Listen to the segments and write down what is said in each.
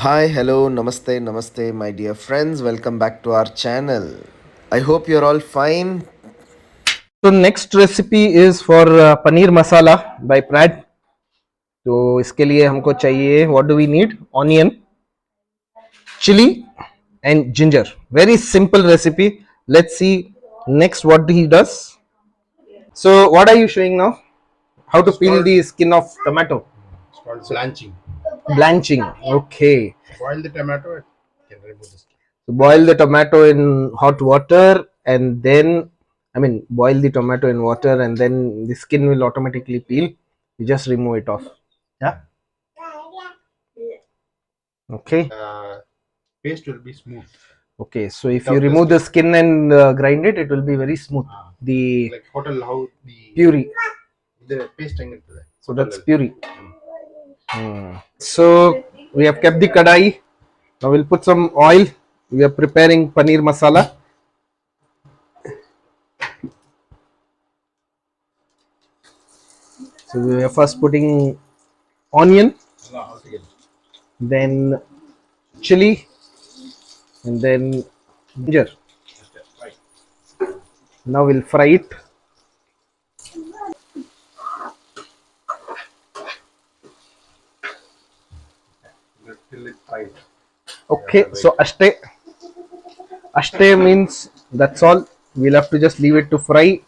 Hi, hello, namaste, namaste, my dear friends. Welcome back to our channel. I hope you're all fine. So next recipe is for paneer masala by Prad. तो इसके लिए हमको चाहिए what do we need? Onion, chili, and ginger. Very simple recipe. Let's see next what he does. So what are you showing now? How to peel the skin of tomato? It's called blanching. Blanching. Okay. Boil the tomato, it can remove the skin. So boil the tomato in hot water and then boil the tomato in water and then the skin will automatically peel. You just remove it off. Yeah. Okay. Paste will be smooth. Okay, so if Without you the remove the skin. skin and grind it, it will be very smooth. The Like hotel how the puree. the pasting it. So that's puree. So we have kept the kadai. Now we'll put some oil. We are preparing paneer masala. So we are first putting onion, then chili, and then ginger. Right. Now we'll fry it. Till it fried. Okay, so ashte means that's all. We'll have to just leave it to fry.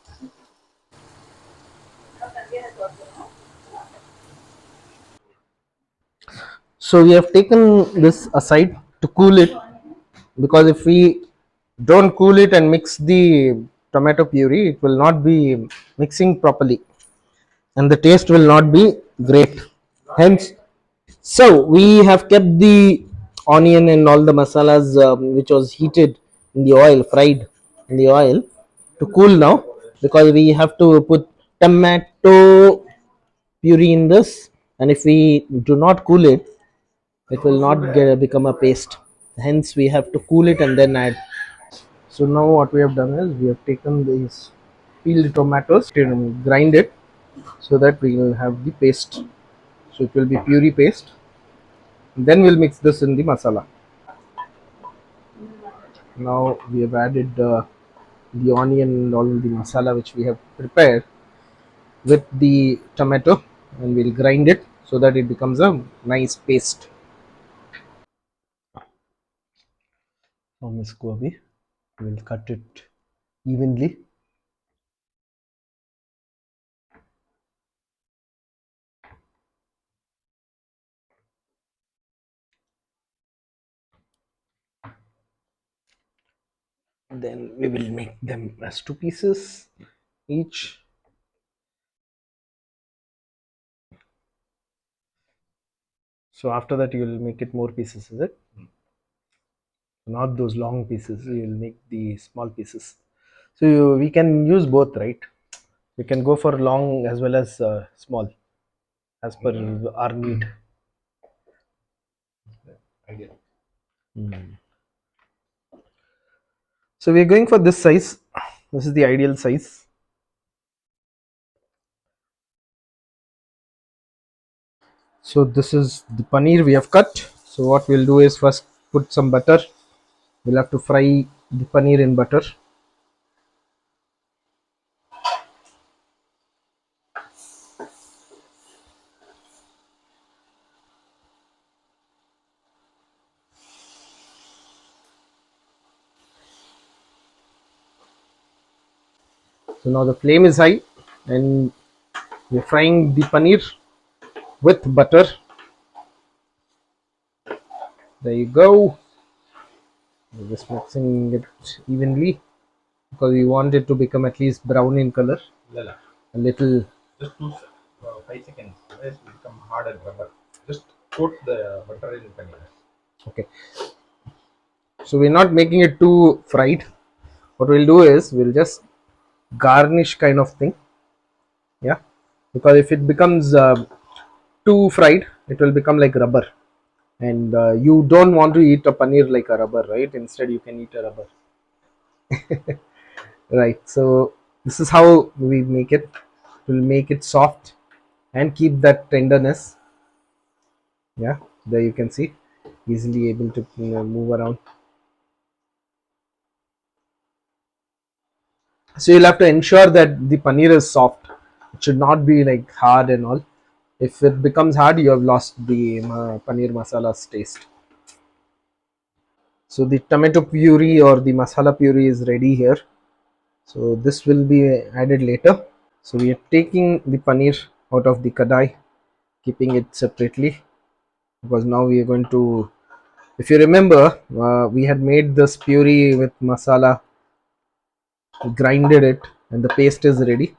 So we have taken this aside to cool it, because if we don't cool it and mix the tomato puree, it will not be mixing properly and the taste will not be great. Hence, so we have kept the onion and all the masalas which was heated in the oil, fried in the oil, to cool now, because we have to put tomato puree in this, and if we do not cool it, it will not become a paste. Hence we have to cool it and then add. So now what we have done is we have taken these peeled tomatoes and grind it so that we will have the paste. So it will be puree paste. Then we'll mix this in the masala. Now we have added the onion and all the masala which we have prepared with the tomato, and we'll grind it so that it becomes a nice paste. Now इसको अभी we'll cut it evenly. Then we will make them as two pieces each. So after that you will make it more pieces, is it? Not those long pieces, you will make the small pieces. So we can use both, right? We can go for long as well as small, as per our need. Ideal. So we are going for this size. This is the ideal size. So this is the paneer we have cut. So what we'll do is first put some butter. We'll have to fry the paneer in butter. So now the flame is high and we're frying the paneer with butter. There you go. We're just mixing it evenly because we want it to become at least brown in color. Lala. A little. Just 5 seconds. Otherwise it will become hard and rubber. Just coat the butter in paneer. Okay. So we're not making it too fried. What we'll do is we'll just garnish kind of thing. Yeah. Because if it becomes too fried, it will become like rubber. And you don't want to eat a paneer like a rubber, right? Instead, you can eat a rubber. Right. So this is how we make it. We'll make it soft and keep that tenderness. Yeah, there you can see. easily able to move around. So you'll have to ensure that the paneer is soft. It should not be like hard and all. If it becomes hard, you have lost the paneer masala's taste. So the tomato puree or the masala puree is ready here. So this will be added later. So we are taking the paneer out of the kadai, keeping it separately, because now we are going to, if you remember, we had made this puree with masala, grinded it, and the paste is ready.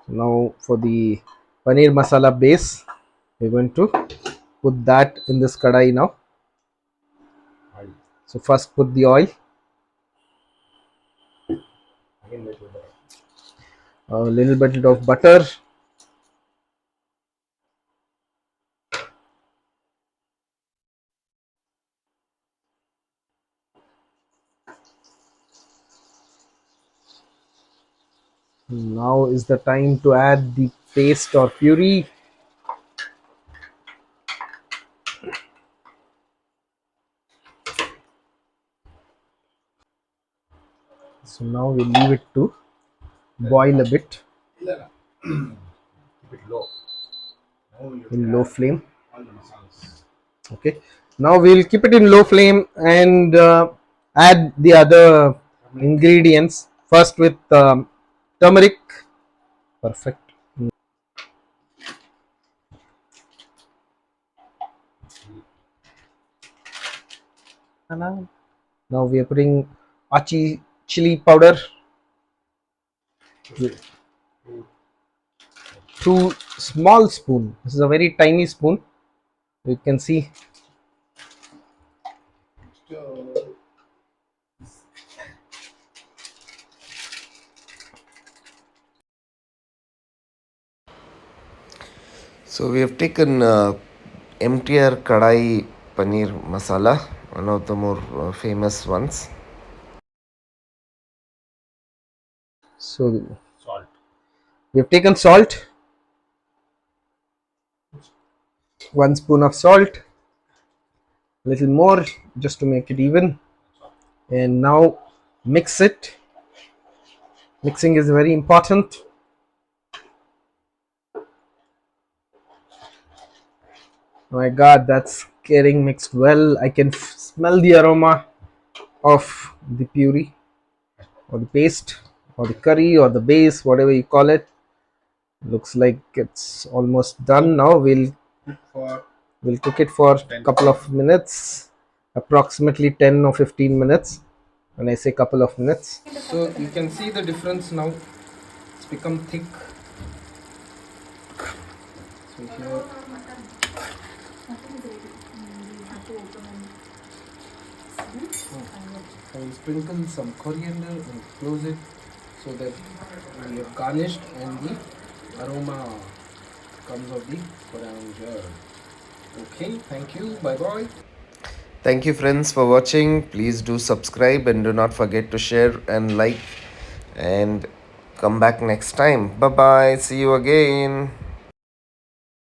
So now for the paneer masala base, we're going to put that in this kadai now. Oil. So first put the oil, Again, little butter. a little bit of butter, now is the time to add the paste or puree. So now we leave it to boil a bit ಇಲ್ಲ, ಇಲ್ಲ. Keep it low. Now you have in to low add flame. all the masalas. Okay, now we'll keep it in low flame and add the other Turmeric. ingredients first with turmeric. Perfect. Now we are putting achi chili powder, two small spoon. This is a very tiny spoon. You can see. So, So we have taken MTR Kadai Paneer Masala, one of the more famous ones. So salt. we have taken salt, 1 spoon of salt, little more just to make it even, and now mix it. Mixing is very important. Oh my god, that's getting mixed well. I can smell the aroma of the puree or the paste or the curry or the base, whatever you call it. Looks like it's almost done. Now Cook for we'll cook it for a 10 couple of minutes, approximately 10 or 15 minutes. When I say couple of minutes, so you can see the difference now. It's become thick. So here I will sprinkle some coriander and close it so that we have garnished and the aroma comes of the coriander. Okay, thank you. Bye bye. Thank you, friends, for watching. Please do subscribe and do not forget to share and like. And come back next time. Bye bye. See you again.